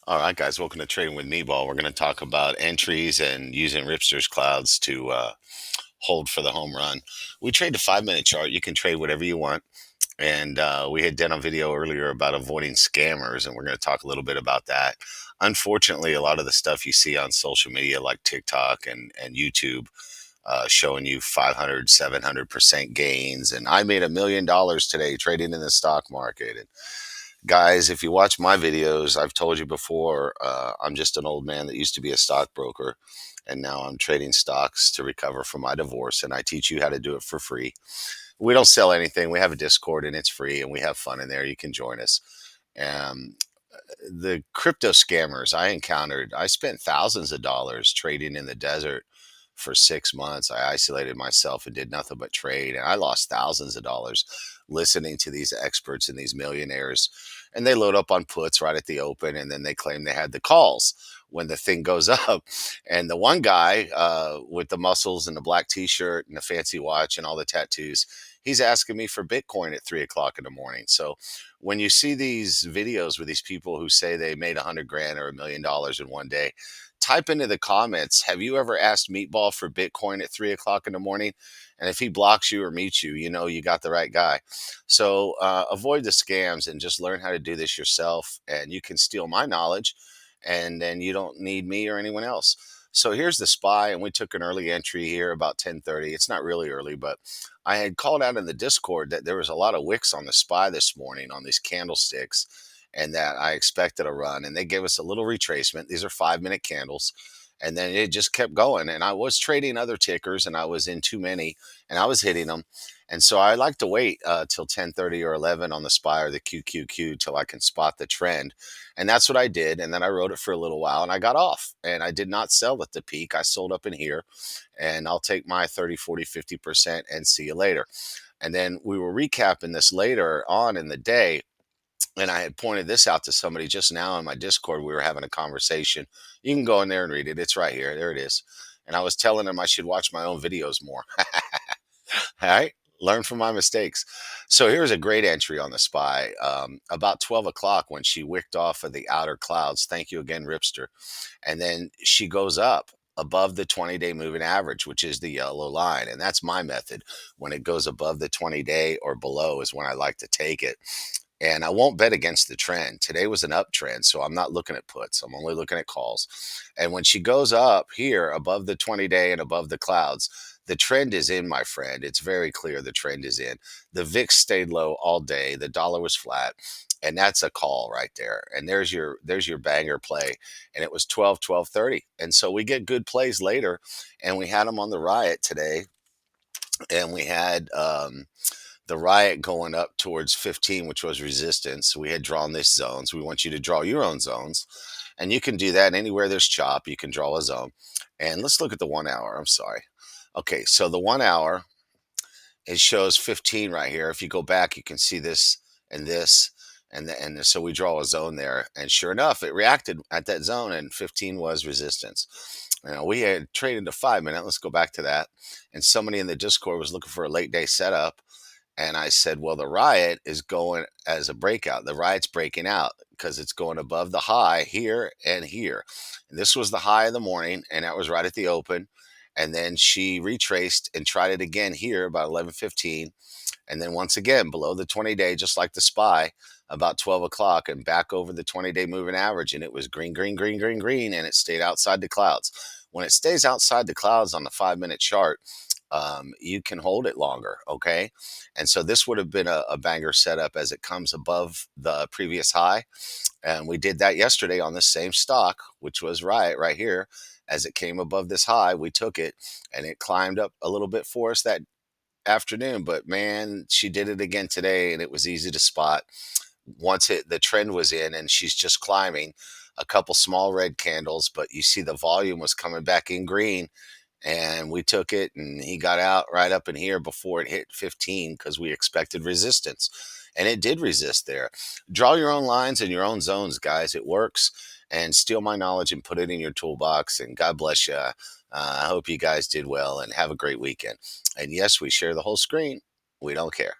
All right, guys, welcome to Trading with Meatball. We're going to talk about entries and using Ripster's clouds to hold for the home run. We trade the 5 minute chart. You can trade whatever you want. And we had done a video earlier about avoiding scammers, and we're going to talk a little bit about that. Unfortunately, a lot of the stuff you see on social media like TikTok and YouTube showing you 500, 700% gains. And I made $1 million today trading in the stock market. And guys, if you watch my videos, I've told you before, I'm just an old man that used to be a stockbroker. And now I'm trading stocks to recover from my divorce. And I teach you how to do it for free. We don't sell anything. We have a Discord and it's free and we have fun in there. You can join us. Um, the crypto scammers I encountered, I spent thousands of dollars trading in the desert for 6 months. I isolated myself and did nothing but trade. And I lost thousands of dollars listening to these experts and these millionaires. And they load up on puts right at the open. And then they claim they had the calls when the thing goes up. And the one guy with the muscles and the black t shirt and the fancy watch and all the tattoos, he's asking me for Bitcoin at 3 o'clock in the morning. So when you see these videos with these people who say they made 100 grand or $1 million in one day, type into the comments, have you ever asked Meatball for Bitcoin at 3 o'clock in the morning? And if he blocks you or mutes you, you know you got the right guy. So avoid the scams and just learn how to do this yourself. And you can steal my knowledge, and then you don't need me or anyone else. So here's the SPY, and we took an early entry here about 10:30. It's not really early, but I had called out in the Discord that there was a lot of wicks on the SPY this morning on these candlesticks, and that I expected a run. And they gave us a little retracement. These are 5 minute candles. And then it just kept going. And I was trading other tickers and I was in too many and I was hitting them. And so I like to wait till 10:30 or 11 on the SPY or the QQQ till I can spot the trend. And that's what I did. And then I rode it for a little while and I got off and I did not sell at the peak. I sold up in here and I'll take my 30, 40, 50% and see you later. And then we were recapping this later on in the day. And I had pointed this out to somebody just now in my Discord. We were having a conversation. You can go in there and read it. It's right here. There it is. And I was telling him I should watch my own videos more. All right. Learn from my mistakes. So here's a great entry on the SPY. About 12 o'clock when she wicked off of the outer clouds. Thank you again, Ripster. And then she goes up above the 20-day moving average, which is the yellow line. And that's my method. When it goes above the 20-day or below is when I like to take it. And I won't bet against the trend. Today was an uptrend, so I'm not looking at puts. I'm only looking at calls. And when she goes up here above the 20-day and above the clouds, the trend is in, my friend. It's very clear the trend is in. The VIX stayed low all day. The dollar was flat. And that's a call right there. And there's your banger play. And it was 12, 12:30. And so we get good plays later. And we had them on the riot today. And we had the riot going up towards 15, which was resistance. We had drawn this zones. We want you to draw your own zones. And you can do that anywhere there's chop. You can draw a zone. And let's look at the 1 hour. I'm sorry. Okay, so the 1 hour, it shows 15 right here. If you go back, you can see this and this. And so we draw a zone there. And sure enough, it reacted at that zone, and 15 was resistance. We had traded to 5 minute. Let's go back to that. And somebody in the Discord was looking for a late day setup. And I said, well, the riot is going as a breakout. The riot's breaking out because it's going above the high here and here. And this was the high of the morning, and that was right at the open. And then she retraced and tried it again here about 11:15. And then once again below the 20-day, just like the SPY, about 12 o'clock and back over the 20-day moving average. And it was green, green, green, green, green. And it stayed outside the clouds. When it stays outside the clouds on the 5 minute chart, you can hold it longer. Okay. And so this would have been a banger setup as it comes above the previous high. And we did that yesterday on the same stock, which was right here. As it came above this high, we took it and it climbed up a little bit for us that afternoon. But man, she did it again today and it was easy to spot. Once the trend was in and she's just climbing, a couple small red candles, but you see the volume was coming back in green, and we took it and he got out right up in here before it hit 15 because we expected resistance, and it did resist there. Draw your own lines and your own zones, guys. It works. And steal my knowledge and put it in your toolbox, and God bless you. I hope you guys did well and have a great weekend. And yes, we share the whole screen. We don't care.